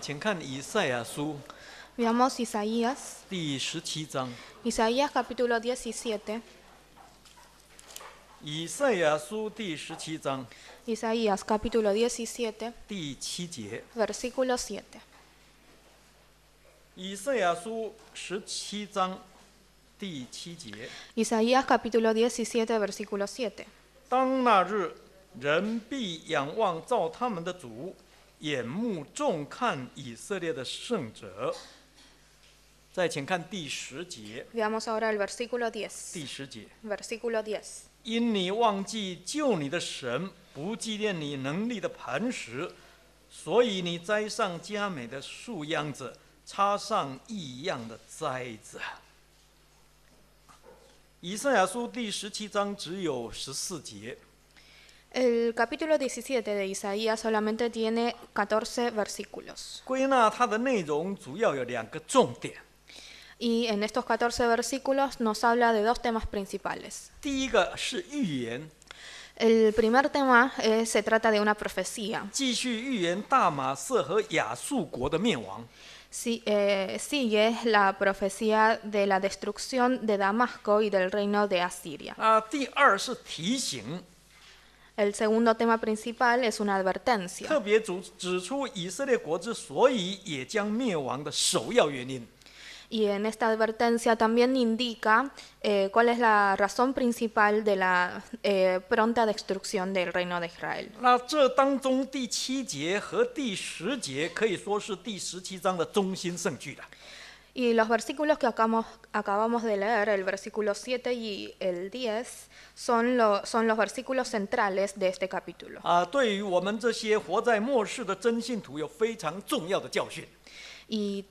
请看以赛亚书 Veamos Isaías, 第17章。 Isaías capítulo 17, 以赛亚书第17章 Isaías capítulo 17, 第7节。 versículo 7. 以赛亚书17章第7节。 Isaías capítulo 17, versículo 7. 当那日，人必仰望造他们的主，眼目重看以色列的圣者。再请看第10节。 Veamos ahora el versículo 10. 第10节。 Versículo 10. 因你忘记救你的神，不纪念你能力的磐石，所以你栽上佳美的树秧子，插上异样的栽子。以赛亚书第17章只有14节。 El capítulo 17 de Isaías solamente tiene 14 versículos. 归纳它的内容主要有2个重点。 Y en estos 14 versículos nos habla de dos temas principales. 第一个是预言， El primer tema se trata de una profecía. 继续预言大马色和亚述国的灭亡。 Sigue la profecía de la destrucción de Damasco y del reino de Asiria. 第二是提醒， El segundo tema principal es una advertencia. 特别指出以色列国之所以也将灭亡的首要原因。 Y en esta advertencia también indica cuál es la razón principal de la pronta destrucción del reino de Israel. 那这当中第7节和第10节可以说是第17章的中心圣句了。 Y los versículos que acabamos de leer, el versículo 7 y el 10, son los versículos centrales de este capítulo. 对于我们这些活在末世的真信徒有非常重要的教训。 Y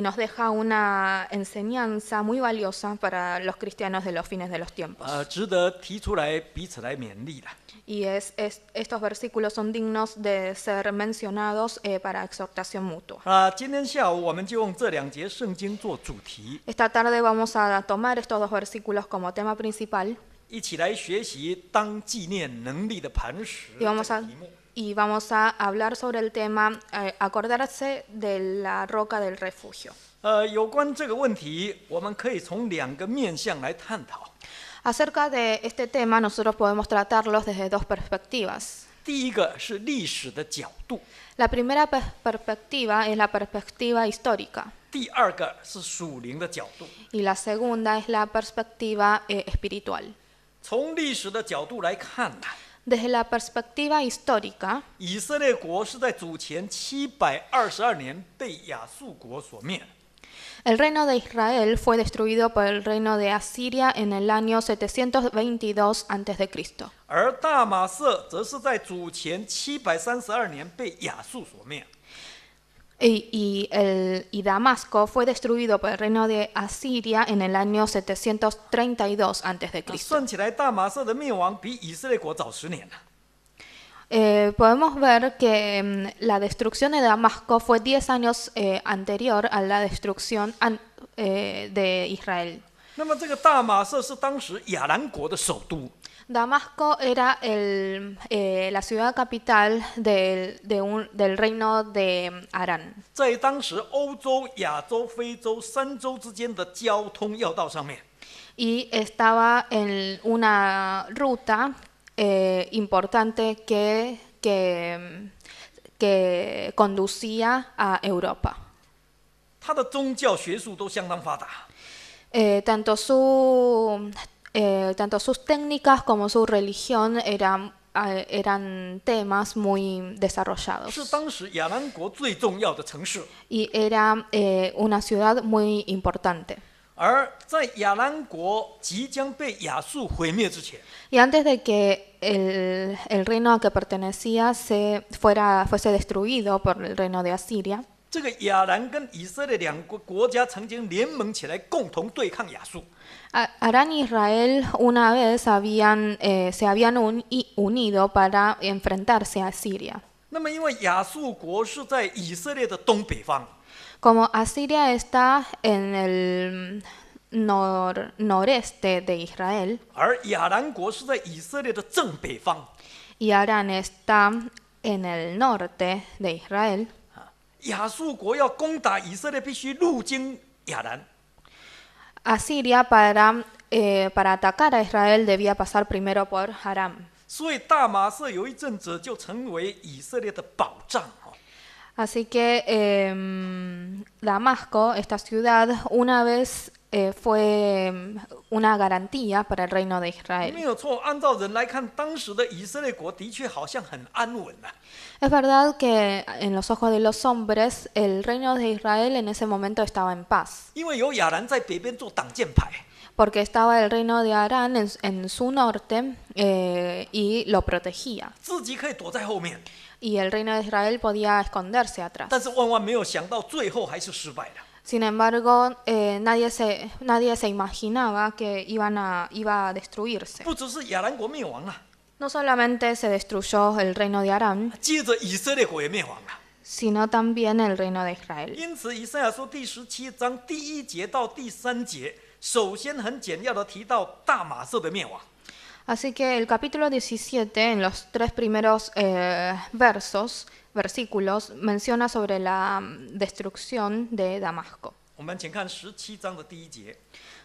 nos deja una enseñanza muy valiosa para los cristianos de los fines de los tiempos. 值得提出来彼此来勉励了。 Y estos versículos son dignos de ser mencionados para exhortación mutua. 今天下午我们就用这2节圣经做主题， Esta tarde vamos a tomar estos dos versículos como tema principal 一起来学习当纪念能力的磐石 y vamos 这个题目。 vamos a hablar sobre el tema acordarse de la roca del refugio. 有关这个问题，我们可以从2个面向来探讨。 Acerca de este tema nosotros podemos tratarlos desde dos perspectivas. 第一个是历史的角度， La primera perspectiva es la perspectiva histórica 第二个是属灵的角度。 y la segunda es la perspectiva espiritual. 从历史的角度来看呢， Desde la perspectiva histórica, 以色列国是在主前722年被亚述国所灭。 el reino de Israel fue destruido por el reino de Asiria en el año 722 a.C. 而大马色则是在主前732年被亚述所灭。 Y Damasco fue destruido por el reino de Asiria en el año 732 a.C. 算起来，大马色的灭亡比以色列国早10年了。 Podemos ver que la destrucción de Damasco fue 10 años anterior a la destrucción de Israel. 那么这个大马色是当时亚兰国的首都。 Damasco era la ciudad capital del reino de Arán. 在当时欧洲、亚洲、非洲3洲之间的交通要道上面， Y estaba en una ruta importante que conducía a Europa. 它的宗教学术都相当发达。 Tanto sus técnicas como su religión eran temas muy desarrollados. 是当时亚兰国最重要的城市。 Y era una ciudad muy importante. 而在亚兰国即将被亚述毁灭之前， Y antes de que el reino a que pertenecía fuese destruido por el reino de Asiria, 这个亚兰跟以色列2个国家曾经联盟起来，共同对抗亚述。 Arán y Israel una vez se habían unido para enfrentarse a Siria. 那么，因为亚述国是在以色列的东北方， Como Asiria está en el noreste de Israel 而亚兰国是在以色列的正北方， y Arán está en el norte de Israel, 亚述国要攻打以色列，必须路经亚兰。 Asiria para atacar a Israel debía pasar primero por Aram. 所以大马色有一阵子就成为以色列的保障。 Así que Damasco, esta ciudad, una vez fue una garantía para el reino de 没 Israel. 有错，按照人来看，当时的以色列国的确好像很安稳啊。 Es verdad que en los ojos de los hombres, el reino de Israel en ese momento estaba en paz, 因为有亚兰在北边做挡箭牌， porque estaba el reino de Arán en su norte y lo protegía. 自己可以躲在后面， Y el reino de Israel podía esconderse atrás. 但是万万没有想到，最后还是失败了。 Sin embargo, nadie se imaginaba que iba a destruirse. 不只是亚兰国灭亡了， No solamente se destruyó el reino de Aram, 接着以色列国也灭亡了。 sino también el reino de Israel. 因此，以赛亚书第17章第1节到第3节，首先很简要的提到大马色的灭亡。 Así que el capítulo 17, en los 3 primeros versículos, menciona sobre la destrucción de Damasco. 我们请看17章的第1节，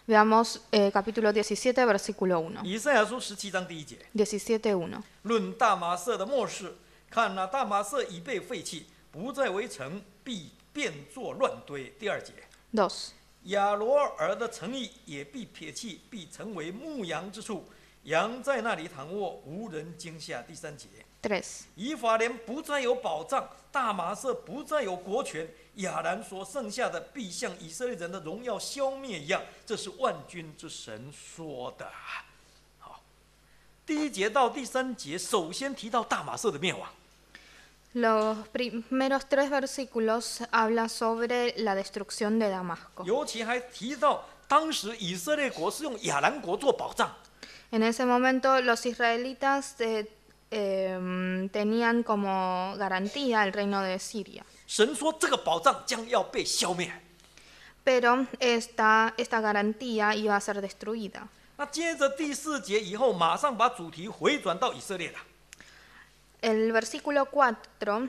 Veamos capítulo 17, versículo 1. 以赛亚书17章第1节。 17:1. 论大马色的末世，看那大马色已被废弃，不再为城，必变作乱堆。第2节， 2. 亚罗尔的城邑也必撇弃，必成为牧羊之处，羊在那里躺卧，无人惊吓。第3节， 3. 以法莲不再有保障，大马色不再有国权，亚兰所剩下的必像以色列人的荣耀消灭一样，这是万军之神说的。好，第1节到第3节，首先提到大马色的灭亡。 Los primeros 3 versículos habla sobre la destrucción de Damasco. 尤其还提到当时以色列国是用亚兰国做保障， En ese momento los israelitas tenían como garantía el reino de Siria. 神说这个保障将要被消灭。 Pero esta garantía iba a ser destruida. 那接着第4节以后，马上把主题回转到以色列了。 El versículo 4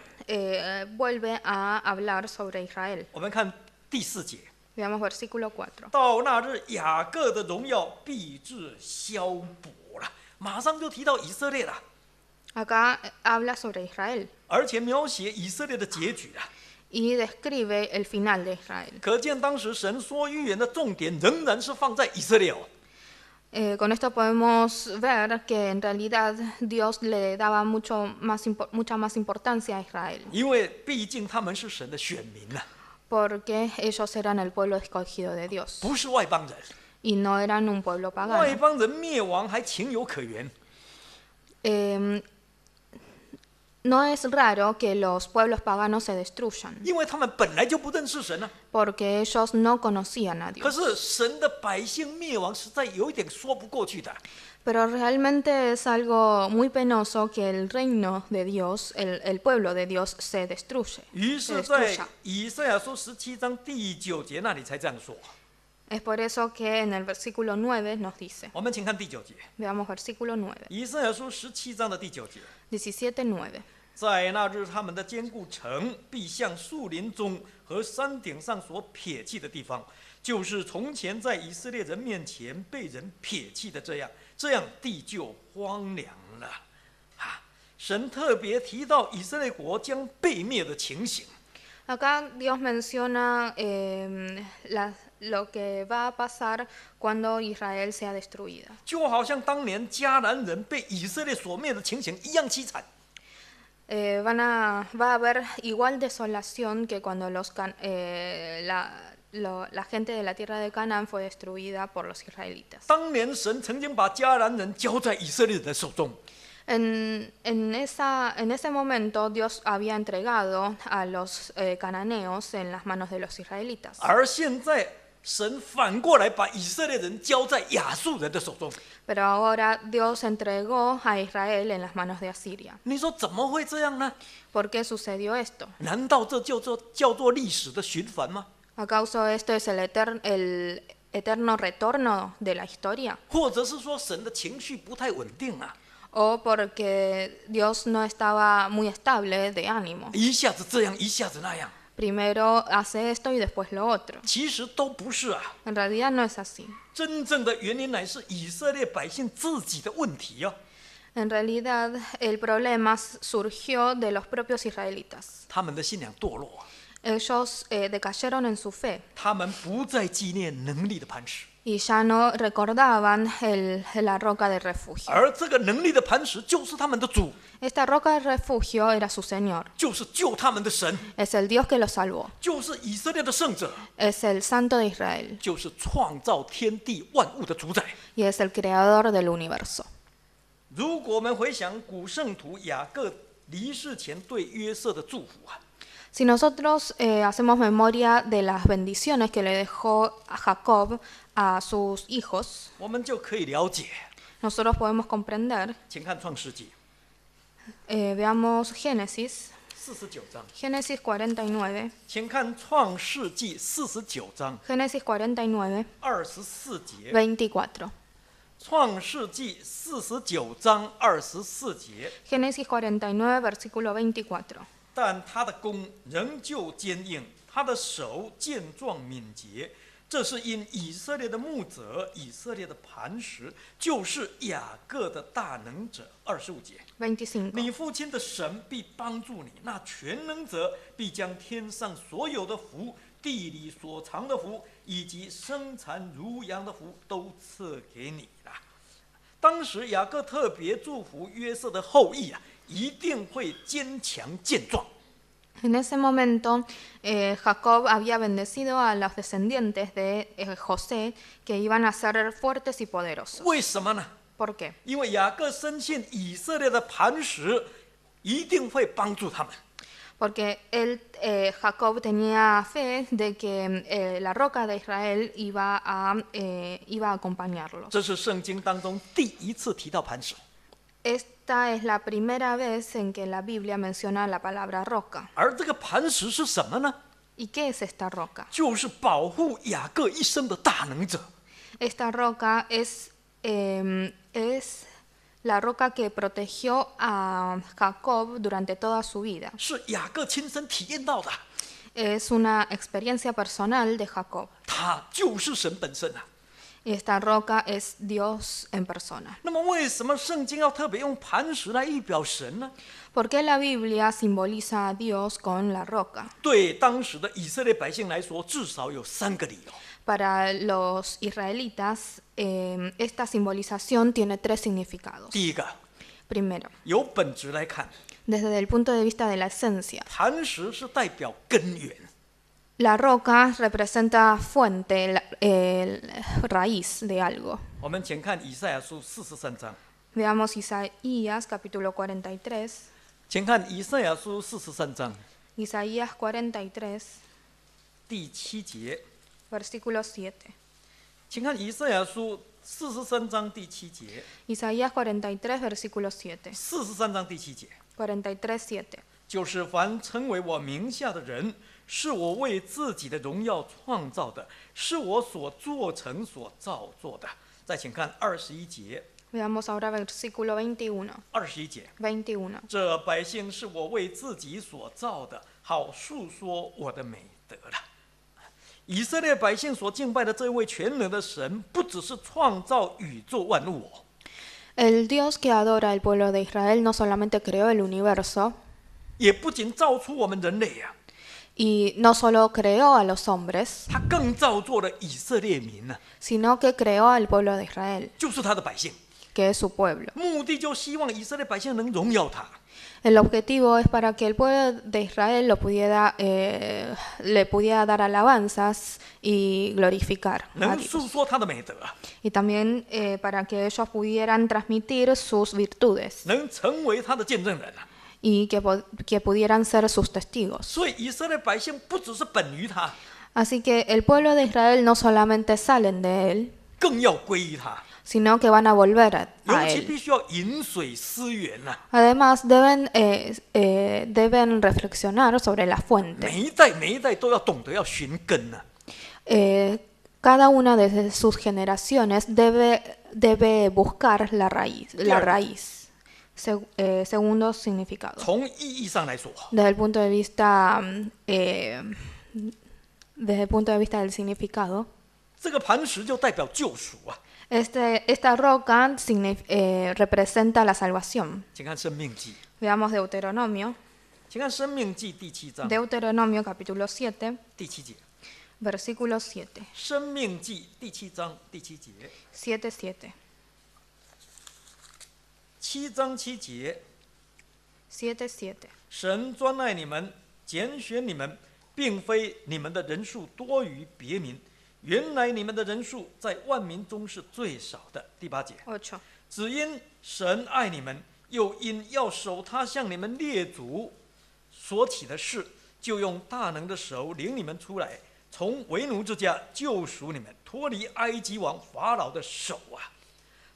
vuelve a hablar sobre Israel. 我们看第4节， Veamos versículo 4. 到那日雅各的荣耀必至消薄了，马上就提到以色列了， Acá habla sobre Israel 而且描写以色列的结局了。 y describe el final de Israel. 可见当时神说预言的重点仍然是放在以色列哦。 Con esto podemos ver que en realidad Dios le daba mucha más importancia a Israel, 因为毕竟他们是神的选民呐、 porque ellos eran el pueblo escogido de Dios 不是外邦人。 y no eran un pueblo 外 pagano. 邦人灭亡还情有可原， No es raro que los pueblos paganos se destruyan, 因为他们本来就不认识神啊。 porque ellos no conocían a 可 Dios. 是神的百姓灭亡，实在有一点说不过去的。 Pero realmente es algo muy penoso que el reino de Dios, el pueblo de Dios, se destruye. 于 se 是，在 destruya. 以赛亚书17章第9节那里才这样说。 Es por eso que en el versículo 9 nos dice, 我们请看第9节， veamos versículo 9, 以赛亚书17章的第9节。 17:9. 在那日，他们的坚固城必像树林中和山顶上所撇弃的地方，就是从前在以色列人面前被人撇弃的这样，这样地就荒凉了。神特别提到以色列国将被灭的情形。 Acá Dios menciona lo que va a pasar cuando Israel sea destruida. 就好像当年迦南人被以色列所灭的情形一样凄惨。 Va a haber igual desolación que cuando la gente de la tierra de Canaán fue destruida por los israelitas. 当年神曾经把迦南人交在以色列人的手中， En ese momento Dios había entregado a los cananeos en las manos de los israelitas. 而现在神反过来把以色列人交在亚述人的手中。 Pero ahora Dios entregó a Israel en las manos de Asiria. 你说怎么会这样呢？ ¿Por qué sucedió esto? 难道这叫做历史的循环吗？ ¿Acaso esto es el eterno retorno de la historia? 或者是说神的情绪不太稳定啊？ ¿O porque Dios no estaba muy estable de ánimo? 一下子这样，一下子那样。primero hace esto y después lo otro. 其实都不是啊， En realidad no es así. 真正的原因乃是以色列百姓自己的问题哦。 En realidad el problema surgió de los propios israelitas. 他们的信仰堕落啊， Ellos decayeron en su fe 他们不再纪念能力的磐石， y ya no recordaban la roca de refugio. 而这个能力的磐石就是他们的主， Esta roca de refugio era su Señor. 就是救他们的神， Es el Dios que los salvó. 就是以色列的圣者， Es el Santo de Israel 就是创造天地万物的主宰。 y es el Creador del universo. 如果我们回想古圣徒雅各离世前对约瑟的祝福啊， Si nosotros hacemos memoria de las bendiciones que le dejó a Jacob a sus hijos, 我们就可以了解。 nosotros podemos comprender. 请看创世纪 Veamos Génesis, 49章， Génesis 49, 请看创世纪49章 Génesis 49, 24节。 24. 创世纪49章24节， Génesis 49, versículo 24. 但他的弓仍旧坚硬，他的手健壮敏捷。这是因以色列的牧者，以色列的磐石，就是雅各的大能者。25节， 25. 你父亲的神必帮助你，那全能者必将天上所有的福、地里所藏的福，以及生产如羊的福，都赐给你了。当时雅各特别祝福约瑟的后裔啊，一定会坚强健壮。 En ese momento, Jacob había bendecido a los descendientes de José que iban a ser fuertes y poderosos. 为什么呢？ ¿Por qué? 因为雅各深信以色列的磐石一定会帮助他们。 Porque Jacob tenía fe de que la roca de Israel iba a acompañarlos. 这是圣经当中第一次提到磐石。 Esta es la primera vez en que la Biblia menciona la palabra roca. 而这个磐石是什么呢？ ¿Y qué es esta roca? 就是保护雅各一生的大能者。 Esta roca es la roca que protegió a Jacob durante toda su vida. 是雅各亲身体验到的， Es una experiencia personal de Jacob. 他就是神本身啊。 Y esta roca es Dios en persona. 那么，为什么圣经要特别用磐石来预表神呢？ ¿Por qué la Biblia simboliza a Dios con la roca? 对当时的以色列百姓来说，至少有3个理由。 Para los israelitas, esta simbolización tiene 3 significados. 第一个， Primero, 由本质来看， desde el punto de vista de la esencia, 磐石是代表根源。 la roca representa fuente, raíz de algo. 我们请看以赛亚书43章， Veamos Isaías capítulo 43. 请看以赛亚书43章 Isaías 43, 第7节， versículo 7. 请看以赛亚书43章第7节， Isaías 43, versículo 7. 43章第7节， 43, 7. 就是凡称为我名下的人，是我为自己的荣耀创造的，是我所做成所造作的。再请看21节， Veamos ahora versículo 21. 21节， 21. 这百姓是我为自己所造的，好述说我的美德了。以色列百姓所敬拜的这位全能的神，不只是创造宇宙万物哦， El Dios que adora el pueblo de Israel no solamente creó el universo 也不仅造出我们人类呀、 y no solo creó a los hombres, 他更造作了以色列民呢、 sino que creó al pueblo de Israel, 就是他的百姓。 que es su pueblo. 目的就希望以色列百姓能荣耀他。 El objetivo es para que el pueblo de Israel le pudiera dar alabanzas y glorificar a 能 Dios. 诉说他的美德， Y también para que ellos pudieran transmitir sus virtudes 能成为他的见证人。 y que pudieran ser sus testigos. 所以以色列百姓不只是本于他， Así que el pueblo de Israel no solamente salen de él, 更要归于他， sino que van a volver a 尤其 él. 必须要饮水思源呐、 Además, deben reflexionar sobre la fuente. 每一代都要懂得要寻根呐、 Cada una de sus generaciones debe buscar la raíz. segundo significado. 从意义上来说， Desde el punto de vista, desde el punto de vista del significado, 这个磐石就代表救赎啊。 esta roca representa la salvación. 请看《生命记》， Veamos Deuteronomio, 请看《生命记》第7章 Deuteronomio capítulo 7, 第7节，《 versículo 7, 生命记》第7章第7节， 7:7, 7章7节， 7:7. 神专爱你们，拣选你们，并非你们的人数多于别民。原来你们的人数在万民中是最少的。第8节， 8. 只因神爱你们，又因要守他向你们列祖所起的事，就用大能的手领你们出来，从为奴之家救赎你们，脱离埃及王法老的手啊！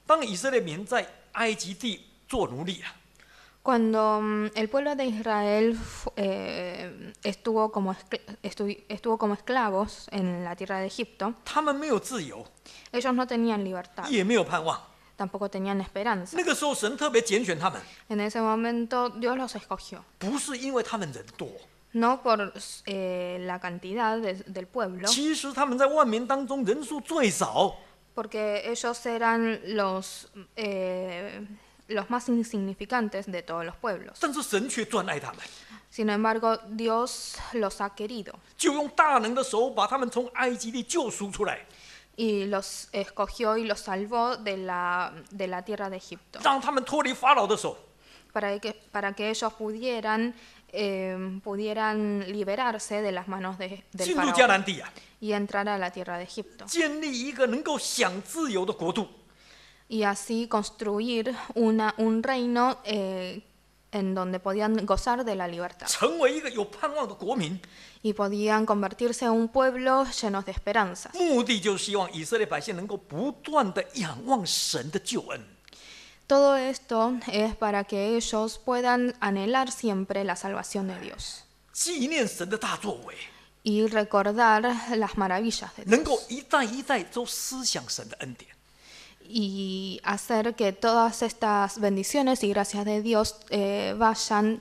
当以色列民在埃及地做奴隶啊， Cuando el pueblo de Israel estuvo como esclavos en la tierra de Egipto, 他们没有自由， ellos no tenían libertad, 也没有盼望。 tampoco tenían esperanza. 那个时候，神特别拣选他们， En ese momento Dios los escogió, 不是因为他们人多， no por la cantidad del pueblo, 其实他们在万民当中人数最少， porque ellos eran los más insignificantes de todos los pueblos. 但是神却专爱他们， Sin embargo, Dios los ha querido 就用大能的手把他们从埃及地救赎出来， y los escogió y los salvó de la tierra de Egipto, 让他们脱离法老的手， para que ellos pudieran liberarse de las manos del 进入迦 faraón 南地啊， y entrar a la tierra de Egipto, 建立一个能够享自由的国度。 y así construir un reino en donde podían gozar de la libertad 成为一个有盼望的国民， y podían convertirse en un pueblo llenos de esperanzas. 目的就是希望以色列百姓能够不断的仰望神的救恩。 Todo esto es para que ellos puedan anhelar siempre la salvación de Dios 纪念神的大作为， y recordar las maravillas de 能够 Dios 一代一代都思想神的恩典。 y hacer que todas estas bendiciones y gracias de Dios vayan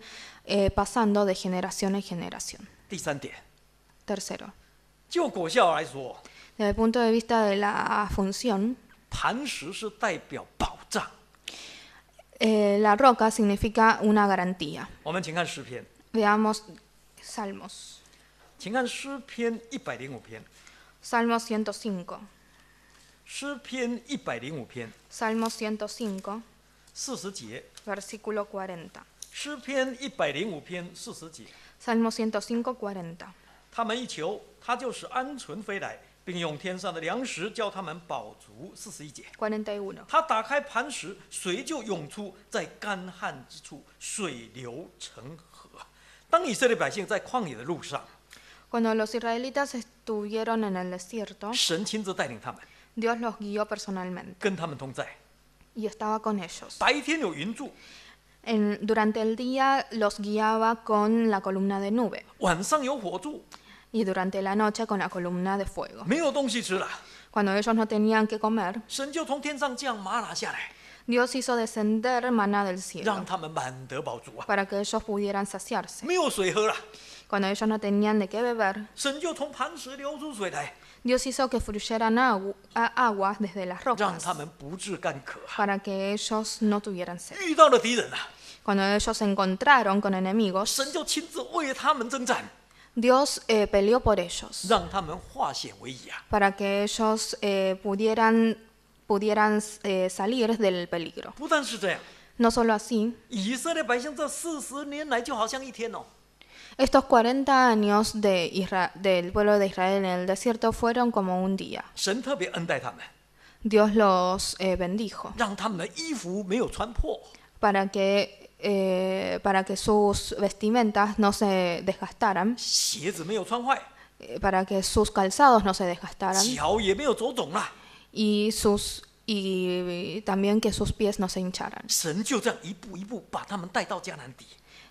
pasando de generación en generación. 第3点， Tercero, 就果效来说， desde el punto de vista de la función, 磐石是代表保障。 la roca significa una garantía. 我们请看诗篇， Veamos Salmos. 请看诗篇105篇， Salmo 105. 诗篇105篇 Salmo 105, 40节， versículo 40. 诗篇105篇40节， Salmo 105, 40. 他们一求，他就使鹌鹑飞来，并用天上的粮食叫他们饱足。41节， 41. 他打开磐石，水就涌出，在干旱之处，水流成河。当以色列百姓在旷野的路上， Cuando los israelitas estuvieron en el desierto, 神亲自带领他们， Dios los guió personalmente 跟他们同在。 y estaba con ellos. 白天有云柱， Durante el día los guiaba con la columna de nube 晚上有火柱， y durante la noche con la columna de fuego. 没有东西吃了， Cuando ellos no tenían que comer, 神就从天上降玛拿下来， Dios hizo descender maná del 让 cielo 他们满得饱足啊！ para que ellos pudieran saciarse. 没有水喝了， Cuando ellos no tenían de qué beber, 神就从磐石流出水来， Dios hizo que fluyeran agua desde las 让 rocas 他们不致干渴啊！ para que ellos no tuvieran sed. 遇到了敌人啊， Cuando ellos se encontraron con enemigos, 神就亲自为他们征战， Dios peleó por ellos 让他们化险为夷啊！ para que ellos pudieran salir del peligro. 不但是这样， No solo así, 以色列百姓这40年来就好像一天哦， estos 40 años del pueblo de Israel en el desierto fueron como un día. 神特别恩待他们， Dios los bendijo 让他们的衣服没有穿破， para que sus vestimentas no se desgastaran, 鞋子没有穿坏， para que sus calzados no se desgastaran 脚也没有走肿了。 y también que sus pies no se hincharan. 神就这样一步一步把他们带到迦南地，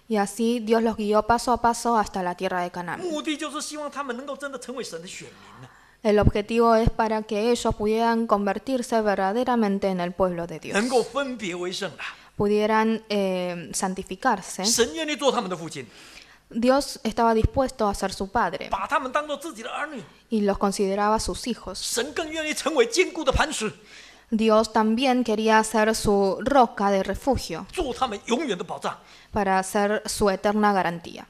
Y así Dios los guió paso a paso hasta la tierra de Canaán. 目的就是希望他们能够真的成为神的选民呢， El objetivo es para que ellos pudieran convertirse verdaderamente en el pueblo de Dios, 能够分别为圣了， pudieran santificarse, 神愿意做他们的父亲， Dios estaba dispuesto a ser su padre 把他们当做自己的儿女。 y los consideraba sus hijos. 神更愿意成为坚固的磐石， Dios también quería ser su roca de refugio 做他们永远的保障。 para ser su eterna garantía.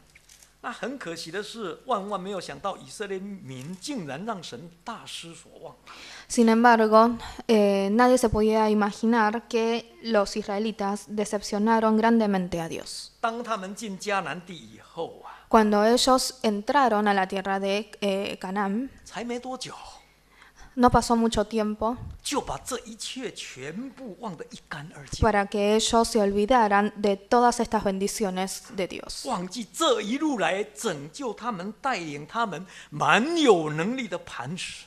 那很可惜的是，万万没有想到，以色列民竟然让神大失所望。 Sin embargo, nadie se podía imaginar que los israelitas decepcionaron grandemente a Dios. 当他们进迦南地以后啊， Cuando ellos entraron a la tierra de Canaán, 才没多久， no pasó mucho tiempo 就把这一切全部忘得一干二净， para que ellos se olvidaran de todas estas bendiciones de Dios. 忘记这一路来拯救他们、带领他们蛮有能力的磐石。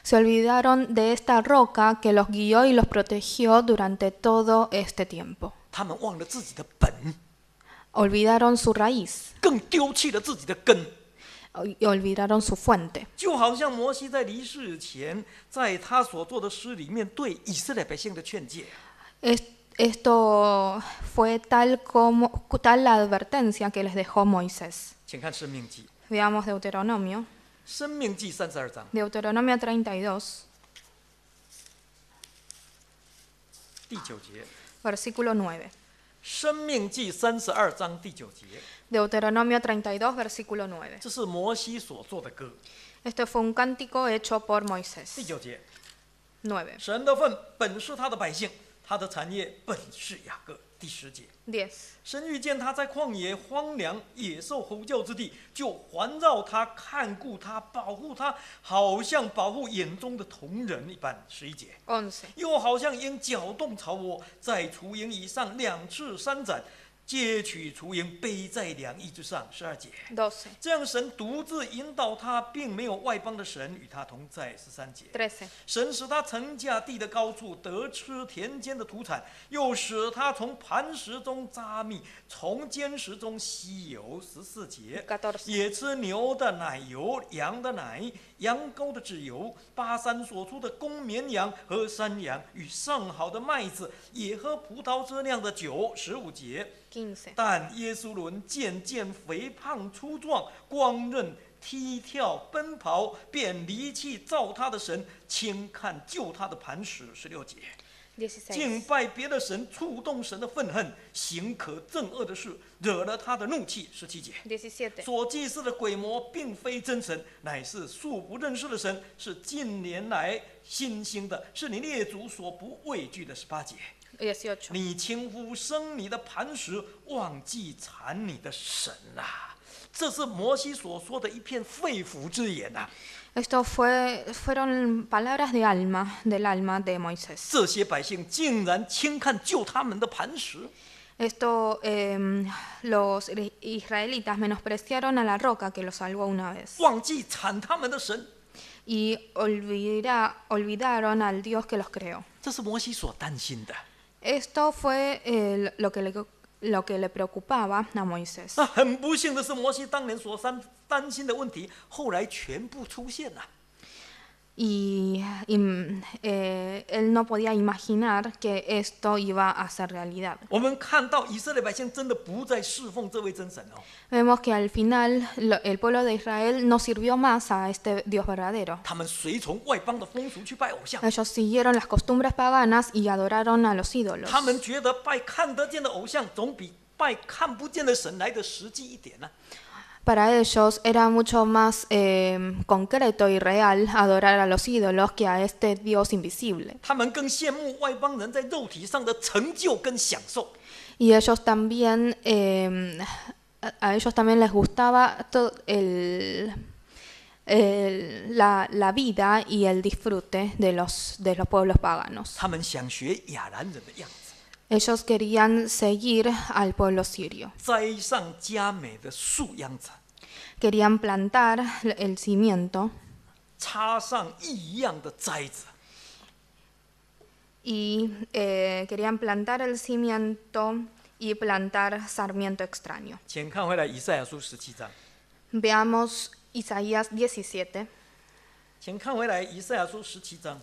Se olvidaron de esta roca que los guió y los protegió durante todo este tiempo. 他们忘了自己的本， Olvidaron su raíz 更丢弃了自己的根。 y olvidaron su fuente. 就好像摩西在离世前，在他所做的诗里面对以色列百姓的劝诫。 Esto fue tal la advertencia que les dejó Moisés. 请看《申命记》， Veamos Deuteronomio. 《申命记》32章 Deuteronomio 32, 第9节， versículo 9. 《申命记》32章第9节， Deuteronomio 32, versículo 9. 这是摩西所做的歌。 Esto fue un cántico hecho por 第 Moisés. 9节， 9. 神的份本是他的百姓，他的产业本是雅各。第10节， 10. 神遇见他在旷野荒凉野兽吼叫之地，就环绕他，看顾他，保护他，好像保护眼中的瞳人一般。11节， 11. 又好像鹰搅动巢窝，在雏鹰以上2翅3展，接取雏鹰，背在2翼之上。12节， 12. 这样神独自引导他，并没有外邦的神与他同在。13节， 13. 神使他乘驾地的高处，得吃田间的土产，又使他从磐石中扎蜜，从坚石中吸油。14节， 14. 也吃牛的奶油、羊的奶、羊羔的脂油，巴山所出的公绵羊和山羊，与上好的麦子，也喝葡萄汁酿的酒。15节， 15. 但耶稣伦渐渐肥胖粗壮，光润踢跳奔跑，便离弃造他的神，轻看救他的磐石。16节， 敬 16. 拜别的神，触动神的愤恨，行可憎恶的事，惹了他的怒气。17节， 17. 所祭祀的鬼魔并非真神，乃是素不认识的神，是近年来新兴的，是你列祖所不畏惧的。18节， 18. 你轻忽生你的磐石，忘记缠你的神啊！这是摩西所说的一片肺腑之言啊！ Esto fueron palabras del alma de Moisés. 这些百姓竟然轻看救他们的磐石， Esto, los israelitas menospreciaron a la roca que los salvó una vez 忘记铲他们的神， y olvidaron al Dios que los creó. 这是摩西所担心的。 Esto fue lo que le preocupaba a Moisés. 那很不幸的是，摩西当年所担心的问题，后来全部出现了。 Y él no podía imaginar que esto iba a ser realidad. 我们看到以色列百姓真的不再侍奉这位真神哦， Vemos que al final el pueblo de Israel no sirvió más a este Dios verdadero. 他们随从外邦的风俗去拜偶像， Ellos siguieron las costumbres paganas y adoraron a los ídolos. 他们觉得拜看得见的偶像总比拜看不见的神来的实际一点呢、 Para ellos era mucho más concreto y real adorar a los ídolos que a este Dios invisible. 他们更羡慕外邦人在肉体上的成就跟享受。 Y ellos también, a ellos también les gustaba la vida y el disfrute de los pueblos paganos. 他们想学亚兰人的样子， Ellos querían seguir al pueblo sirio. 栽上佳美的树秧子， Querían plantar el cimiento 插上异样的栽子。 y querían plantar el cimiento y plantar sarmiento extraño. 请看回来以赛亚书17章， Veamos Isaías 17. 请看回来以赛亚书17章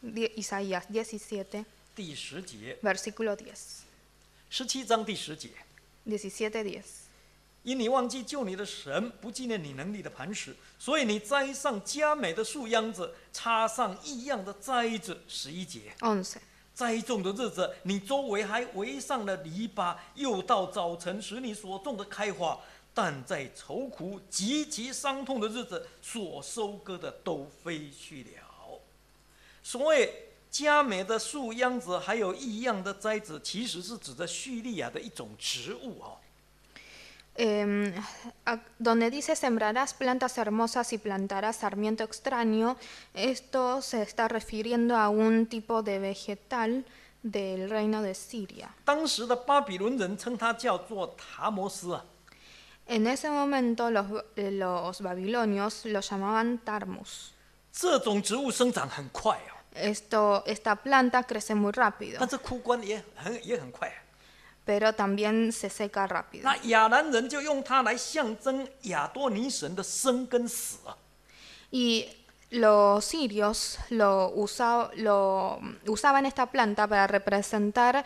Isaías 17, 第10节， versículo 10. 17章第10节， 17:10. 因你忘记救你的神，不纪念你能力的磐石，所以你栽上佳美的树秧子，插上异样的栽子。11节， 11. 栽种的日子，你周围还围上了篱笆，又到早晨使你所种的开花。但在愁苦极其伤痛的日子，所收割的都飞去了。所谓佳美的树秧子，还有异样的栽子，其实是指着叙利亚的一种植物哦。Donde dice sembrarás plantas hermosas y plantarás sarmiento extraño, esto se está refiriendo a un tipo de vegetal del reino de Siria. 当时的巴比伦人称它叫做塔摩斯啊。 En ese momento los babilonios lo llamaban tarmus. 这种植物生长很快哦， Esta planta crece muy rápido, 但是枯干也很快啊。 pero también se seca rápido. 那亚兰人就用它来象征亚多尼神的生跟死啊。 Y los sirios usaban esta planta para representar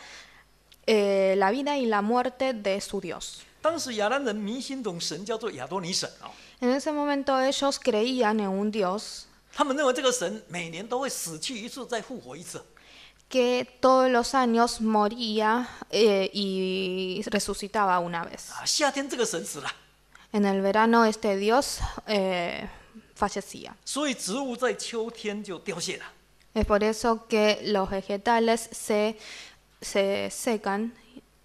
la vida y la muerte de su dios. 当时亚兰人迷信一种神叫做亚多尼神哦， En ese momento ellos creían en un dios 他们认为这个神每年都会死去一次，再复活一次。 que todos los años moría y resucitaba una vez. 啊，夏天这个神死了， En el verano este dios fallecía. 所以植物在秋天就凋谢了。 Es por eso que los vegetales se secan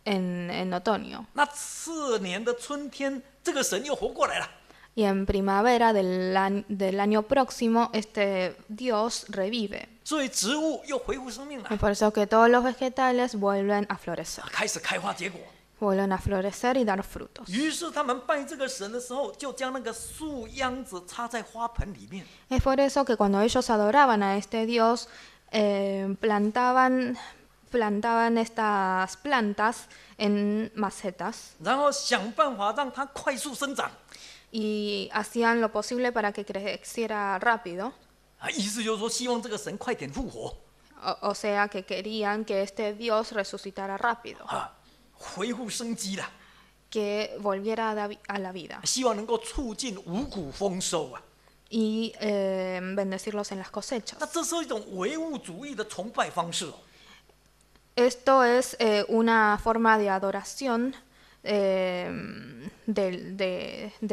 en otoño. 那次年的春天，这个神又活过来了。 Y en primavera del año próximo este dios revive. 所以植物又恢复生命了， Es por eso que todos los vegetales vuelven a florecer. 开始开花结果。 Vuelven a florecer y dar frutos. 于是他们拜这个神的时候，就将那个树秧子插在花盆里面。 Es por eso que cuando ellos adoraban a este dios, plantaban estas plantas en macetas 然后想办法让它快速生长。 y hacían lo posible para que creciera rápido. 啊，意思就是说，希望这个神快点复活， O sea que querían que este dios resucitara rápido, 啊，恢复生机了， que volviera a la vida 希望能够促进五谷丰收啊。 y bendecirlos en las cosechas. 那这是一种唯物主义的崇拜方式哦。 Esto es una forma de adoración de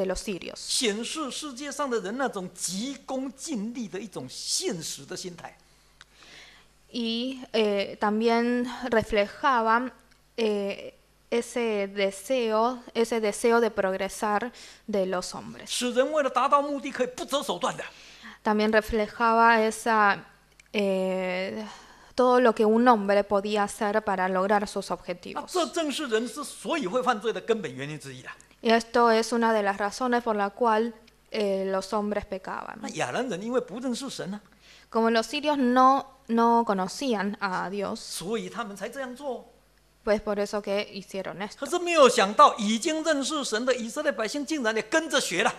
los sirios. 显示世界上的人那种急功近利的一种现实的心态。 Y también reflejaba ese deseo de progresar de los hombres. 使人为了达到目的可以不择手段的。 También reflejaba todo lo que un hombre podía hacer para lograr sus 那 objetivos. 这正是人之所以会犯罪的根本原因之一啦。 Y esto es una de las razones por la cual los hombres pecaban. 那亚兰人因为不认识神呢、 Como los sirios no conocían a Dios, 所以他们才这样做。 pues por eso que hicieron 可 esto. 是没有想到，已经认识神的以色列百姓竟然也跟着学了。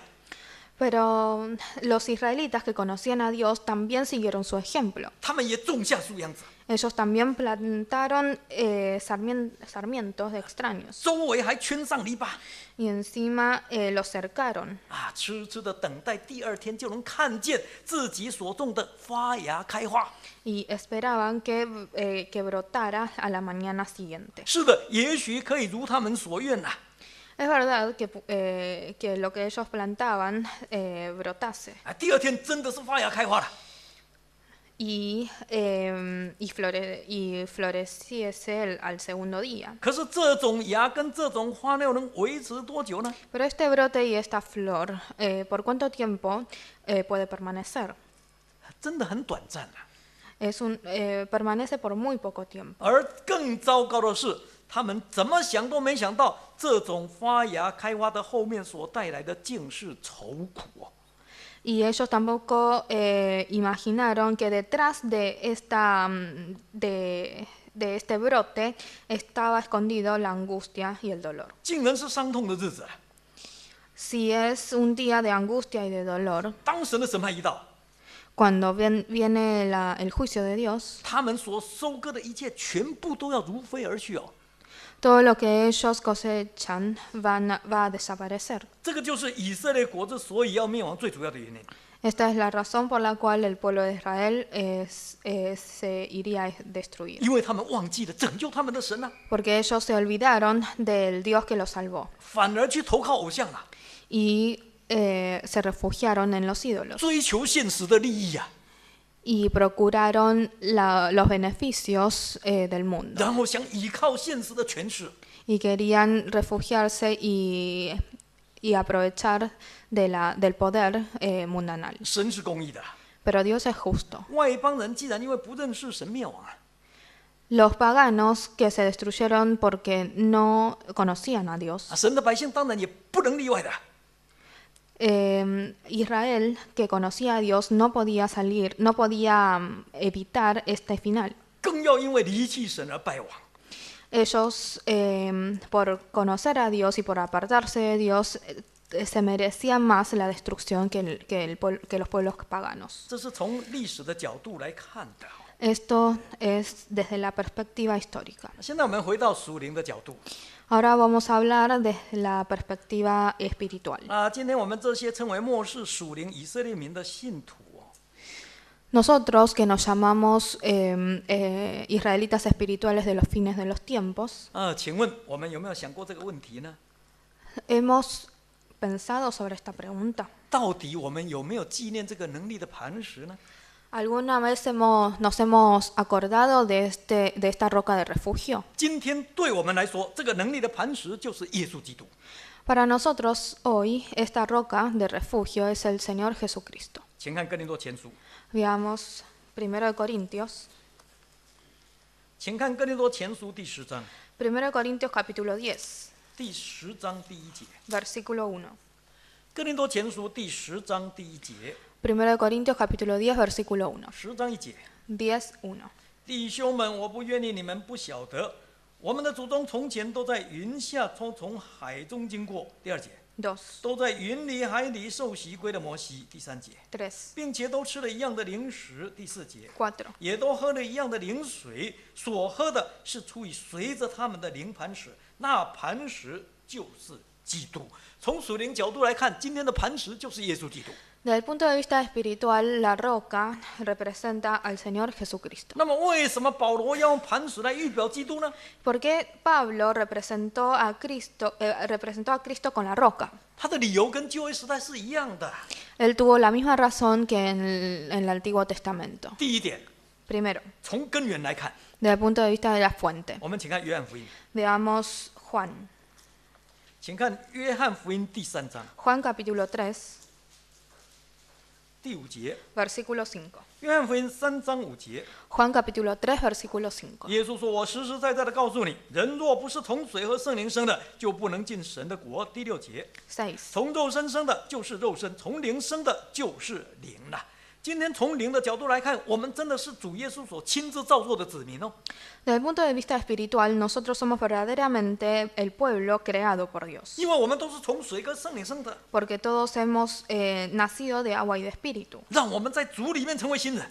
Pero los israelitas que conocían a Dios también siguieron su ejemplo. 他们也种下树秧子， Ellos también plantaron sarmientos extraños 周围还圈上篱笆 y encima los cercaron 啊，痴痴的等待第二天就能看见自己所种的发芽开花。 y esperaban que brotara a la mañana siguiente. 是的，也许可以如他们所愿呐、 Es verdad que lo que ellos plantaban brotase 啊，第二天真的是发芽开花了。 y floreciese al segundo día. 可是这种芽跟这种花又能维持多久呢？ Pero este brote y esta flor, ¿por cuánto tiempo puede permanecer? 真的很短暂啊。 Permanece por muy poco tiempo. 而更糟糕的是，他们怎么想都没想到，这种发芽开花的后面所带来的竟是愁苦哦。 Y ellos tampoco imaginaron que detrás de este brote estaba escondido la angustia y el dolor. 竟然是伤痛的日子啊！ Si es un día de angustia y de dolor, 当神的审判一到， cuando viene el juicio de Dios, 他们所收割的一切全部都要如飞而去哦。todo lo que ellos cosechan va a desaparecer. 这个就是以色列国之所以要灭亡最主要的原因。 Esta es la razón por la cual el pueblo de Israel se iría a destruir. 因为他们忘记了拯救他们的神啊， Porque ellos se olvidaron del Dios que los salvó 反而去投靠偶像啊， y se refugiaron en los ídolos 追求现实的利益啊， y procuraron los beneficios del mundo 然后想依靠现实的权势。 y querían refugiarse y aprovechar del poder mundanal. 神是公义的， Pero Dios es justo. 外邦人既然因为不认识神灭亡啊， Los paganos que se destruyeron porque no conocían a Dios. 神的百姓当然也不能例外的。 Israel, que conocía a Dios, no podía evitar este final. 更要因为离弃神而败亡。 Ellos, por conocer a Dios y por apartarse de Dios, se merecían más la destrucción que los pueblos paganos. 这是从历史的角度来看的。 Esto es desde la perspectiva histórica. 现在我们回到属灵的角度 Ahora vamos a hablar desde la perspectiva espiritual. 今天我们这些称为末世属灵以色列民的信徒 Nosotros, que nos llamamos israelitas espirituales de los fines de los tiempos, 请问我们有没有想过这个问题呢？ hemos pensado sobre esta pregunta. 到底我们有没有纪念这个能力的磐石呢？ ¿Alguna vez nos hemos acordado de esta roca de refugio? 今天对我们来说，这个能力的磐石就是耶稣基督。 Para nosotros hoy, esta roca de refugio es el Señor Jesucristo. 请看哥林多前书， Veamos 1 Corintios. 请看哥林多前书第10章， 1 Corintios capítulo 10, 第10章第1节。 versículo 1. 哥林多前书第10章第1节， 1 Corintios capítulo 10, versículo 1. 10章1节。 10:1. 弟兄们，我不愿意你们不晓得，我们的祖宗从前都在云下，从海中经过。第2节， 2, 都在云里海里受洗归的摩西。第3节， 3, 并且都吃了一样的零食。第4节， 4. 也都喝了一样的灵水，所喝的是出于随着他们的灵磐石，那磐石就是基督。从属灵角度来看，今天的磐石就是耶稣基督。 Desde el punto de vista espiritual, la roca representa al Señor Jesucristo. 那么，为什么保罗要用磐石来预表基督呢？ ¿Por qué Pablo representó a Cristo con la roca? 他的理由跟旧约时代是一样的。 Él tuvo la misma razón que en el Antiguo Testamento. 第一点， Primero, 从根源来看， desde el punto de vista de la fuente. 我们请看约翰福音， Veamos Juan. 请看约翰福音第3章 Juan capítulo 3, 第5节。 versículo 5. 约翰福音3章5节， Juan capítulo 3, versículo 5. 耶稣说：“我实实在在的告诉你，人若不是从水和圣灵生的，就不能进神的国。”第6节， 6. 从肉身生的就是肉身，从灵生的就是灵了。今天从灵的角度来看，我们真的是主耶稣所亲自造作的子民哦。 Desde el punto de vista espiritual, nosotros somos verdaderamente el pueblo creado por Dios. 因为我们都是从水跟圣灵生的， Porque todos hemos nacido de agua y de espíritu. 让我们在主里面成为新人。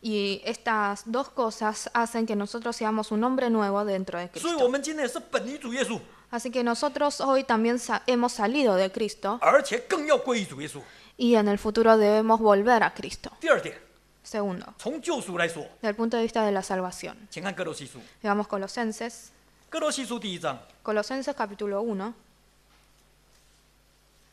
Y estas dos cosas hacen que nosotros seamos un hombre nuevo dentro de 所以，我 Cristo. 们今天也是本于主耶稣， Así que nosotros hoy también hemos salido de Cristo 而且更要归于主耶稣。 y en el futuro debemos volver a Cristo. 第2点， Segundo, 从救赎来说， desde el punto de vista de la salvación. 请看哥罗西书， Veamos Colosenses. 哥罗西书第1章 Colosenses capítulo 1,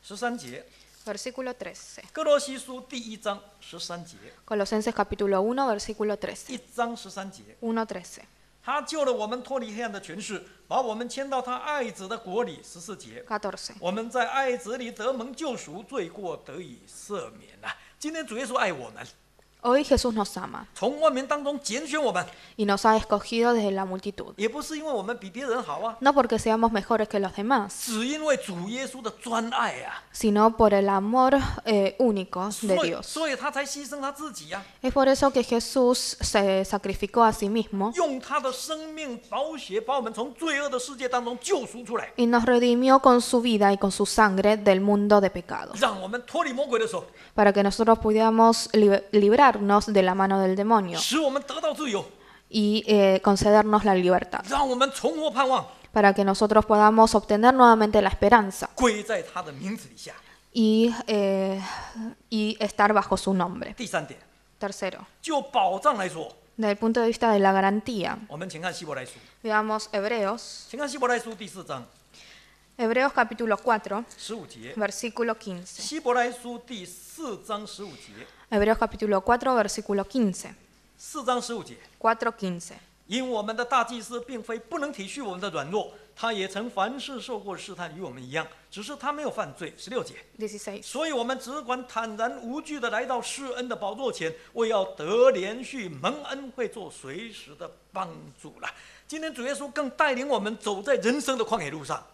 13节， versículo 13. 哥罗西书第1章13节， Colosenses capítulo 1, versículo 13. 1章13节， 1:13. 他救了我们脱离黑暗的权势，把我们迁到他爱子的国里。14节， 14. 我们在爱子里得蒙救赎，罪过得以赦免啊！今天主耶稣爱我们， Hoy Jesús nos ama 从万民当中拣选我们， y nos ha escogido desde la multitud. 也不是因为我们比别人好啊， No porque seamos mejores que los demás, 只因为主耶稣的专爱啊， sino por el amor único de 所以 Dios. 所以他才牺牲他自己啊， Es por eso que Jesús se sacrificó a sí mismo 用他的生命宝血把我们从罪恶的世界当中救赎出来， y nos redimió con su vida y con su sangre del mundo de pecado, 让我们脱离魔鬼的手， para que nosotros pudiéramos librarnos de la mano del demonio 使我们得到自由， y concedernos la libertad, 让我们重获盼望， para que nosotros podamos obtener nuevamente la esperanza 归在他的名字底下。 y estar bajo su nombre. 第三点， Tercero, 就保障来说， desde el punto de vista de la garantía, 我们请看希伯来书， veamos Hebreos, 请看希伯来书第4章 Hebreos capítulo 4, 15节。 versículo 15. 希伯来书第4章15节， Hebreos capítulo 4, versículo 15. 4章15节。 4:15. 因我们的大祭司并非不能体恤我们的软弱，他也曾凡事受过试探，与我们一样，只是他没有犯罪。16节。 16. 所以我们只管坦然无惧地来到施恩的宝座前，为要得连续蒙恩惠，做随时的帮助了。今天主耶稣更带领我们走在人生的旷野路上。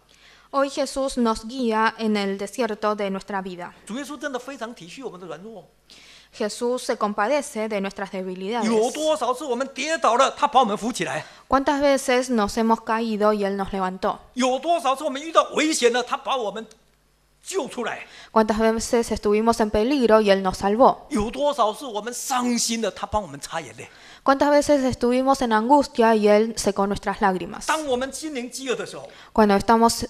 Hoy Jesús nos guía en el desierto de nuestra vida. 主耶稣真的非常体恤我们的软弱。 Jesús se compadece de nuestras debilidades. 有多少次我们跌倒了，他把我们扶起来； ¿Cuántas veces nos hemos caído y Él nos levantó? 有多少次我们遇到危险了，他把我们救出来； ¿Cuántas veces estuvimos en peligro y Él nos salvó? 有多少次我们伤心了，他帮我们擦眼泪。 ¿Cuántas veces estuvimos en angustia y Él secó nuestras lágrimas? 当我们心灵饥饿的时候， Cuando estamos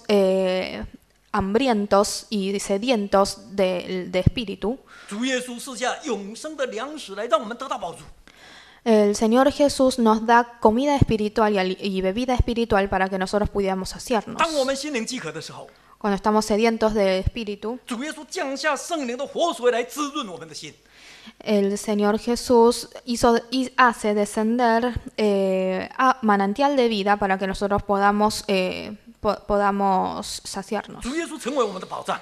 hambrientos y sedientos de espíritu, 主耶稣赐下永生的粮食来让我们得到饱足。 el Señor Jesús nos da comida espiritual y bebida espiritual para que nosotros pudiéramos saciarnos. 当我们心灵饥渴的时候， Cuando estamos sedientos de espíritu, 主耶稣降下圣灵的活水来滋润我们的心。 el Señor Jesús hace descender a manantial de vida para que nosotros podamos saciarnos. 主耶稣成为我们的保障，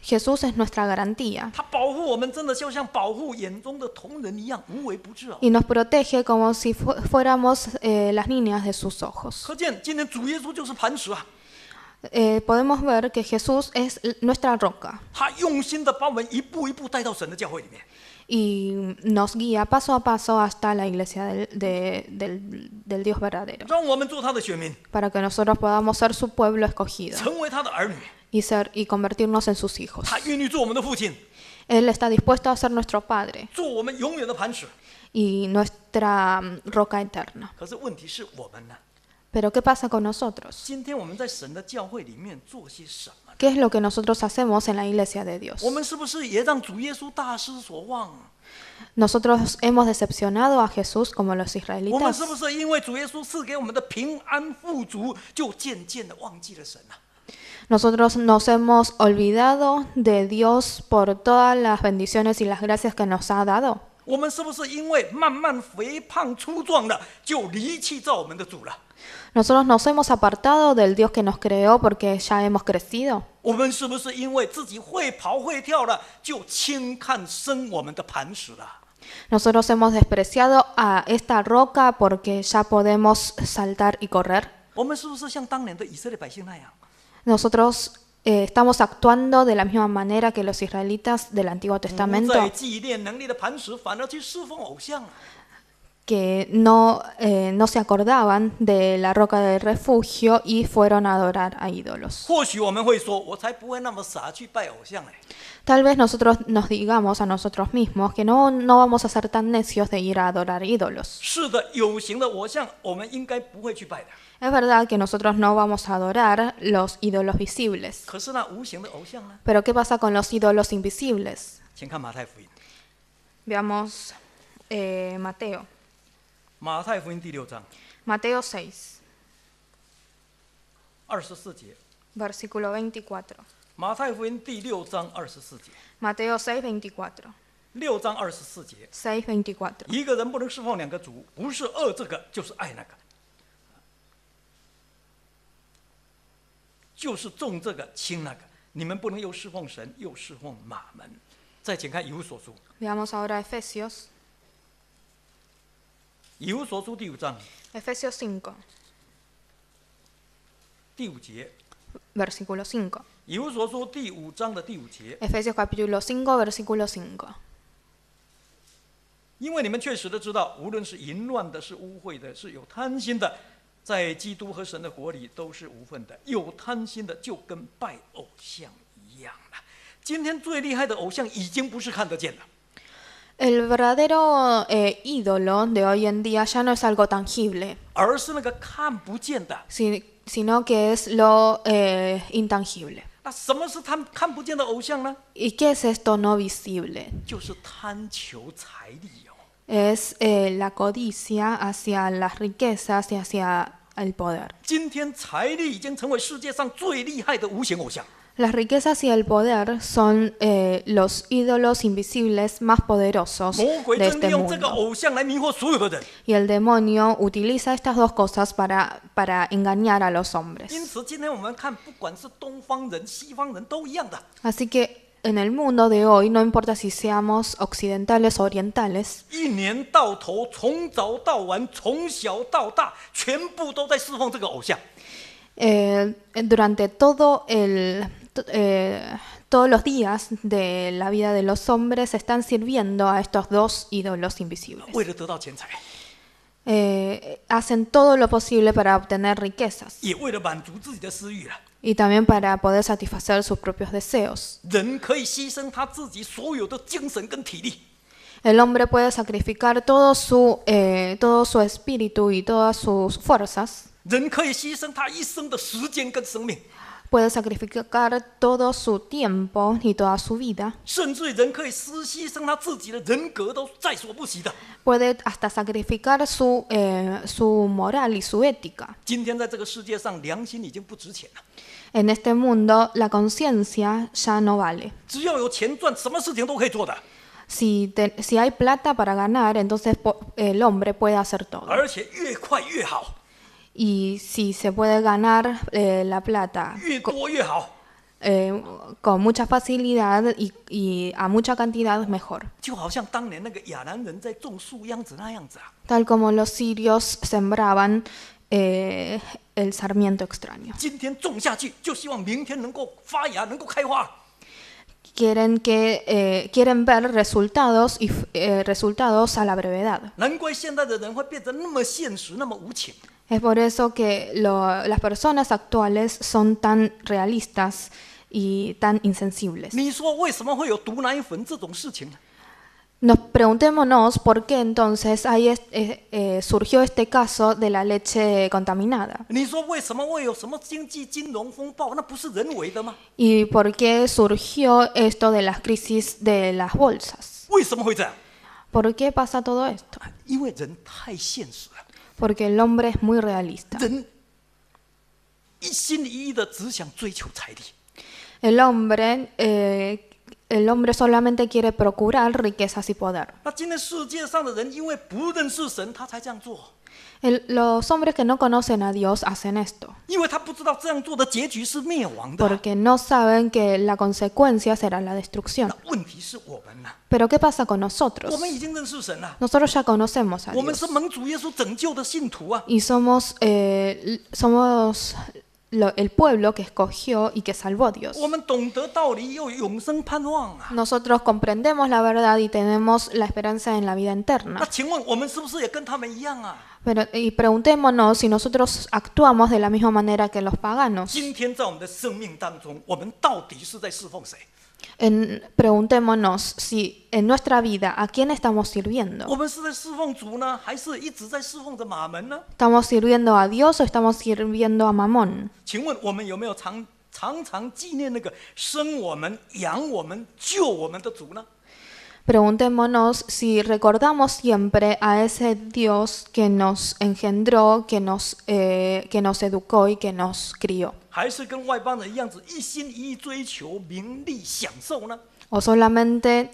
Jesús es nuestra garantía 他保护我们，真的就像保护眼中的瞳人一样，无微不至哦。 y nos protege como si fuéramos las niñas de sus ojos. 可见今天主耶稣就是磐石啊， Podemos ver que Jesús es nuestra roca 他用心的把我们一步一步带到神的教会里面。 y nos guía paso a paso hasta la iglesia del Dios verdadero, 让我们做他的选民， para que nosotros podamos ser su pueblo escogido 成为他的儿女。 y convertirnos en sus hijos. 他愿意做我们的父亲， Él está dispuesto a ser nuestro Padre 做我们永远的磐石。 y nuestra roca eterna. 可是问题是我们呢？ Pero ¿qué pasa con nosotros? 今天我们在神的教会里面做些什么？ ¿Qué es lo que nosotros hacemos en la iglesia de Dios? 我们是不是也让主耶稣大失所望？ Nosotros hemos decepcionado a Jesús como los 我们 israelitas. 是不是因为主耶稣赐给我们的平安富足，就渐渐的忘记了神啊？ Nosotros nos hemos olvidado de Dios por todas las bendiciones y las gracias que nos ha dado. 我们是不是因为慢慢肥胖粗壮了，就离弃造我们的主了？ Nosotros nos hemos apartado del Dios que nos creó porque ya hemos crecido. 我们是不是因为自己会跑会跳了，就轻看生我们的磐石了？ Nosotros hemos despreciado a esta roca porque ya podemos saltar y correr. 我们是不是像当年的以色列百姓那样？ Nosotros estamos actuando de la misma manera que los israelitas del Antiguo 不 Testamento, 再纪念能力的磐石，反而去侍奉偶像。 que no se acordaban de la roca del refugio y fueron a adorar a ídolos. 或许我们会说，我才不会那么傻去拜偶像嘞。 Tal vez nosotros nos digamos a nosotros mismos que no vamos a ser tan necios de ir a adorar ídolos. 是的，有形的偶像，我们应该不会去拜的。 Es verdad que nosotros no vamos a adorar los ídolos visibles. 可是那无形的偶像呢？ Pero ¿qué pasa con los ídolos invisibles? 请看马太福音， Veamos Mateo. 马太福音第6章 Mateo 6, 24节。 versículo 24. 马太福音第6章24节。 Mateo 6, 24. 6章24节， 6, 24. 一个人不能侍奉两个主，不是恶这个，就是爱那个，就是重这个轻那个。你们不能又侍奉神，又侍奉马门。再请看以弗所书， Veamos ahora Efesios. 以弗所书第5章 Efesios 5, 第5节。 versículo 5. 以弗所书第5章的第5节， Efesios capítulo 5, versículo 5. 因为你们确实的知道，无论是淫乱的，是污秽的，是有贪心的，在基督和神的国里都是无份的。有贪心的，就跟拜偶像一样了。今天最厉害的偶像，已经不是看得见了。 El verdadero ídolo de hoy en día ya no es algo tangible, 而是那个看不见的， sino que es lo intangible. 那什么是他们看不见的偶像呢？ ¿Y qué es esto no visible? 就是贪求财力哦。 Es la codicia hacia las riquezas y hacia el poder. 今天财力已经成为世界上最厉害的无形偶像。 Las riquezas y el poder son los ídolos invisibles más poderosos 魔鬼 de 正利 este 用这个 mundo. 偶像来迷惑所有的人。 Y el demonio utiliza estas dos cosas para engañar a los hombres. 因此，今天我们看，不管是东方人、西方人都一样的。 Así que en el mundo de hoy, no importa si seamos occidentales o orientales, 一年到头，从早到晚，从小到大，全部都在侍奉这个偶像。 durante todos los días de la vida de los hombres están sirviendo a estos dos ídolos invisibles. 为了得到钱财， Hacen todo lo posible para obtener riquezas 也为了满足自己的私欲了。 y también para poder satisfacer sus propios deseos. 人可以牺牲他自己所有的精神跟体力， El hombre puede sacrificar todo su espíritu y todas sus fuerzas. 人可以牺牲他一生的时间跟生命， Puede sacrificar todo su tiempo y toda su vida. 甚至人可以牺牲他自己的人格，都在所不惜的。 Puede hasta sacrificar su moral y su ética. 今天在这个世界上，良心已经不值钱了。 En este mundo, la conciencia ya no vale. 只要有钱赚，什么事情都可以做的， Si hay plata para ganar, entonces el hombre puede hacer todo. 而且越快越好， Y si se puede ganar la plata 越多越好。 con mucha facilidad y a mucha cantidad, mejor. 就好像当年那个亚兰人在种树秧子那样子啊， Tal como los sirios sembraban el sarmiento extraño. 今天种下去，就希望明天能够发芽，能够开花。 Quieren ver resultados resultados a la brevedad. 难怪现在的人会变得那么现实，那么无情。 Es por eso que las personas actuales son tan realistas y tan insensibles. 你说为什么会有毒奶粉这种事情呢？ Preguntémonos por qué entonces surgió este caso de la leche contaminada 你说为什么会有什么经济金融风暴？那不是人为的吗？ y por qué surgió esto de las crisis de las bolsas. 为什么会这样？ ¿Por qué pasa todo esto? 因为人太现实了， Porque el hombre es muy realista. 人一心一意的只想追求财力。 El hombre solamente quiere procurar riquezas y poder. 那今天世界上的人，因为不认识神，他才这样做。 Los hombres que no conocen a Dios hacen esto, 因为他不知道这样做的结局是灭亡的。 porque no saben que la consecuencia será la destrucción. 那问题是我们呢？ Pero ¿qué pasa con nosotros? 我们已经认识神了， Nosotros ya conocemos a 我们 Dios 是蒙主耶稣拯救的信徒啊。 y somos el pueblo que escogió y que salvó a Dios. 我们懂得道理，又有永生盼望啊。 Nosotros comprendemos la verdad y tenemos la esperanza en la vida 那 eterna. 请问我们是不是也跟他们一样啊？ Y preguntémonos si nosotros actuamos de la misma manera que los paganos. 今天在我们的生命当中，我们到底是在侍奉谁？ Preguntémonos si en nuestra vida a quién estamos sirviendo. 我们是在侍奉主呢，还是一直在侍奉着马门呢？ ¿Estamos sirviendo a Dios o estamos sirviendo a Mamón? 请问我们有没有常纪念那个生我们、养我们、救我们的主呢？ Preguntémonos si recordamos siempre a ese Dios que nos engendró, que nos educó y que nos crió. 还是跟外邦人一样子，一心一意追求名利享受呢？ O solamente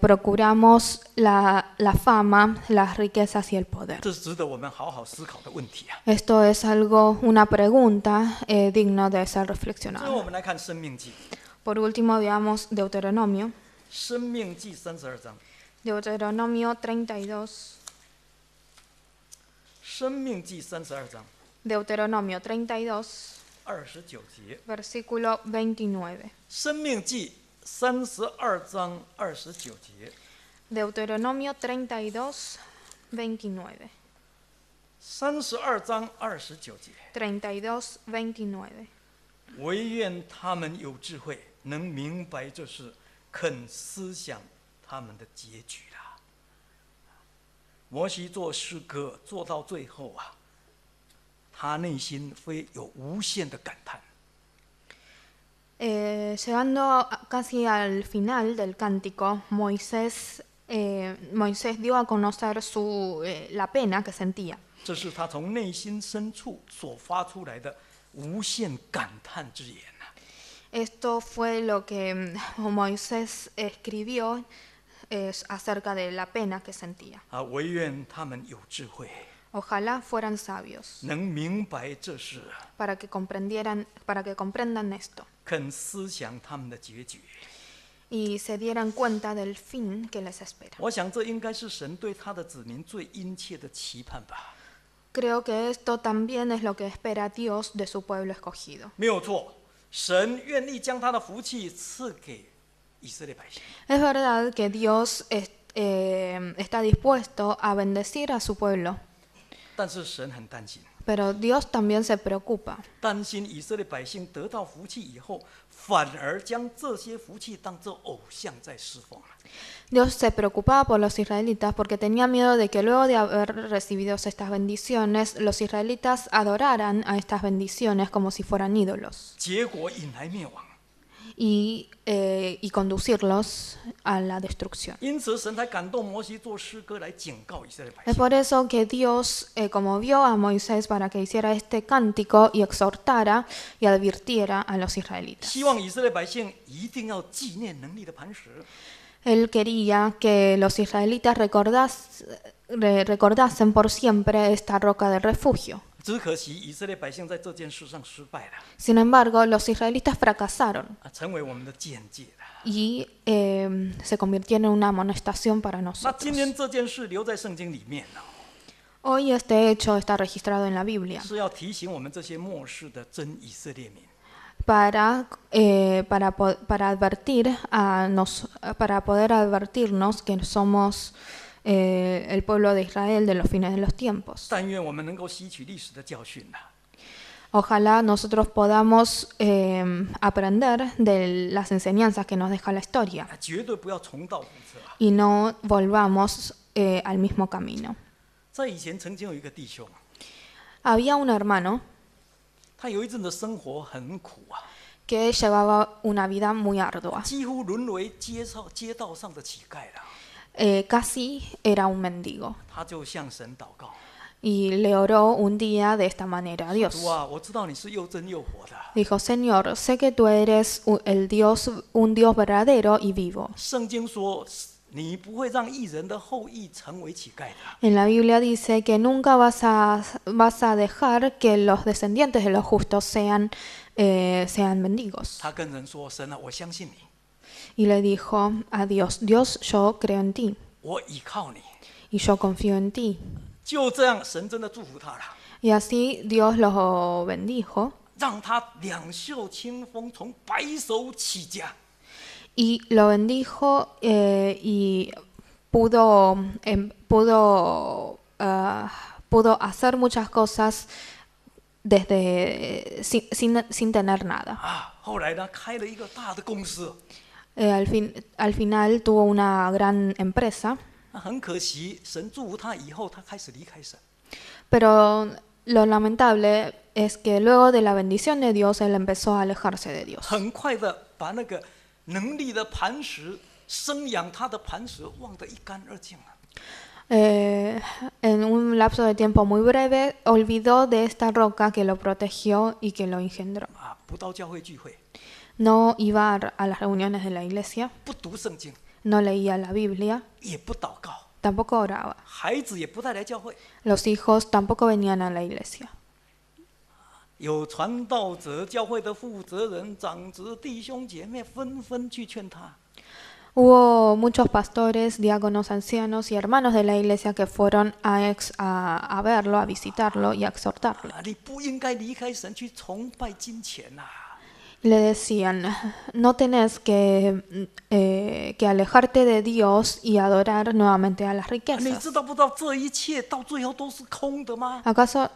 procuramos la fama, las riquezas y el poder. 这是值得我们好好思考的问题啊。 Esto es una pregunta digna de ser 最后我 reflexionada. 们来看《申命记》， Por último, veamos Deuteronomio. 《申命记》32章，《 Deuteronomio 32. 申命记》32章 Deuteronomio 32, 29节， versículo 29. 《申命记》32章29节， Deuteronomio 32, 29. 32章29节， 32, 29. 唯愿他们有智慧，能明白这事，肯思想他们的结局啦。摩西做诗歌做到最后啊，他内心会有无限的感叹。Llegando casi al final del cántico, Moisés dio a conocer la pena que sentía. 这是他从内心深处所发出来的无限感叹之言啊。Esto fue lo que Moisés escribió acerca de la pena que sentía. 啊，唯愿他们有智慧， Ojalá fueran sabios 能明白这事， para que comprendan esto 肯思想他们的结局。 y se dieran cuenta del fin que les espera. 我想这应该是神对他的子民最殷切的期盼吧。 Creo que esto también es lo que espera Dios de su pueblo escogido. 没有错，神愿意将他的福气赐给以色列百姓。 Es verdad que Dios está dispuesto a bendecir a su pueblo, 但是神很担心， pero Dios también se preocupa. 担心以色列百姓得到福气以后，反而将这些福气当作偶像在侍奉了。 Dios se preocupaba por los israelitas porque tenía miedo de que luego de haber recibido estas bendiciones, los israelitas adoraran a estas bendiciones como si fueran ídolos 结果引来灭亡。 y conducirlos a la destrucción. 因此，神才感动摩西做诗歌来警告以色列百 Es 姓。 por eso que Dios conmovió a Moisés para que hiciera este cántico y exhortara y advirtiera a los israelitas. 希望以色列百姓一定要纪念能力的磐石。 Él quería que los israelitas recordasen por siempre esta roca de refugio. 只可惜以色列百姓在这件事上失败了， Sin embargo, los israelitas fracasaron 成为我们的见解了。 y se convirtieron en una amonestación para 那今 nosotros. 天这件事留在圣经里面呢， Hoy este hecho está registrado en la Biblia 是要提醒我们这些末世的真以色列民， para poder advertirnos que somos el pueblo de Israel de los fines de los tiempos. 但愿我们能够吸取历史的教训呐， Ojalá nosotros podamos aprender de las enseñanzas que nos deja la historia 绝对不要重蹈覆辙啊！ y no volvamos al mismo camino. 在以前曾经有一个弟兄， Había un hermano 他有一阵的生活很苦啊， que llevaba una vida muy ardua. 几乎沦为街道上的乞丐了。 Casi era un mendigo. 他就向神祷告 Y le oró un día de esta manera a：“ Dios. 主啊，我知道你是又真又活的， Dijo, Señor, sé que tú eres un Dios verdadero y vivo. 圣经说你不会让义人的后裔成为乞丐的。 En la Biblia dice que nunca vas a dejar que los descendientes de los justos sean mendigos. 他跟人说：神啊，我相信你， Y le dijo a Dios, Dios, yo creo en ti 我倚靠你。 y yo confío en ti. 就这样，神真的祝福他了， Y así Dios los bendijo 让他两袖清风，从白手起家。 y lo bendijo y pudo hacer muchas cosas sin tener nada. 啊，后来呢，开了一个大的公司。 Al final tuvo una gran empresa, 很可惜，神祝福他以后，他开始离开神。 pero lo lamentable es que luego de la bendición de Dios, él empezó a alejarse de Dios. 很快的把那个能力的磐石、生养他的磐石忘得一干二净了。 En un lapso de tiempo muy breve, olvidó de esta roca que lo protegió y que lo engendró. 啊，不到教会聚会， No iba a las reuniones de la iglesia, 不读圣经， no leía la Biblia, 也不祷告， tampoco oraba. 孩子也不带来教会。 Los hijos tampoco venían a la iglesia. 有传道者、教会的负责人、长子、弟兄姐妹纷纷去劝他。 Hubo muchos pastores, diáconos, ancianos y hermanos de la iglesia que fueron a verlo, a visitarlo y a exhortarlo. 啊，你不应该离开神去崇拜金钱呐、 Le decían, no tenés que alejarte de Dios y adorar nuevamente a las 你 riquezas. 知道不知道这一切到最后都是空的吗？ ¿Acaso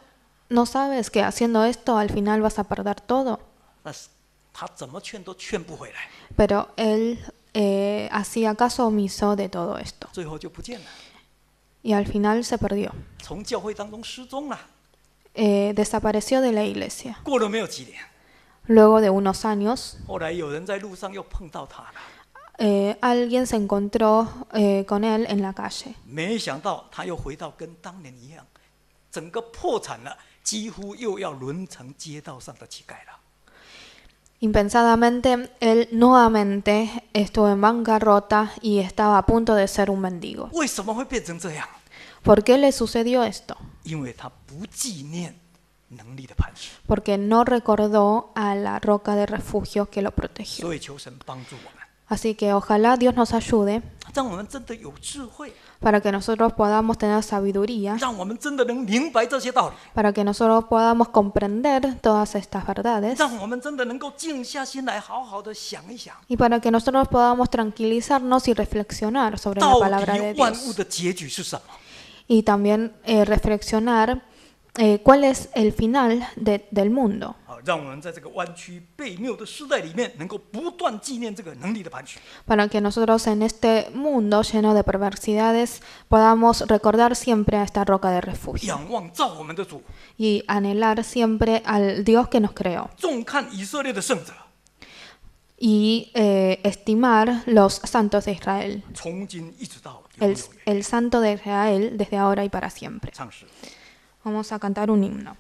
no sabes que haciendo esto al final vas a perder todo? 那是他怎么劝都劝不回来， Pero él hacía caso omiso de todo esto 最后就不见了， y al final se perdió. 从教会当中失踪了。desapareció de la iglesia. 过了没有几年， Luego de unos años, 后来有人在路上又碰到他了， alguien se encontró con él en la calle. 没想到他又回到跟当年一样，整个破产了，几乎又要沦成街道上的乞丐了。 Impensadamente, él nuevamente estuvo en bancarrota y estaba a punto de ser un mendigo. 为什么会变成这样？ ¿Por qué le sucedió esto? 因为他不纪念能力的磐石。 Porque no recordó a la roca de refugio que lo protegió. 所以求神帮助我们， Así que ojalá Dios nos ayude 让我们真的有智慧， para que nosotros podamos tener sabiduría, 让我们真的能明白这些道理， para que nosotros podamos comprender todas estas verdades 让我们真的能够静下心来，好好的想一想， y para que nosotros podamos tranquilizarnos y reflexionar sobre la 到 palabra de 底万物 Dios. 的结局是什么？ Y también reflexionar cuál es el final del mundo. 好，让我们在这个弯曲悖谬的时代里面，能够不断纪念这个能力的磐石。 Para que nosotros en este mundo lleno de perversidades podamos recordar siempre a esta roca de refugio 仰望造我们的主， y anhelar siempre al Dios que nos creó 重看以色列的圣者， y estimar los santos de Israel, 从今一直到永远。 el santo de Israel desde ahora y para siempre. 唱诗。 Vamos a cantar un himno.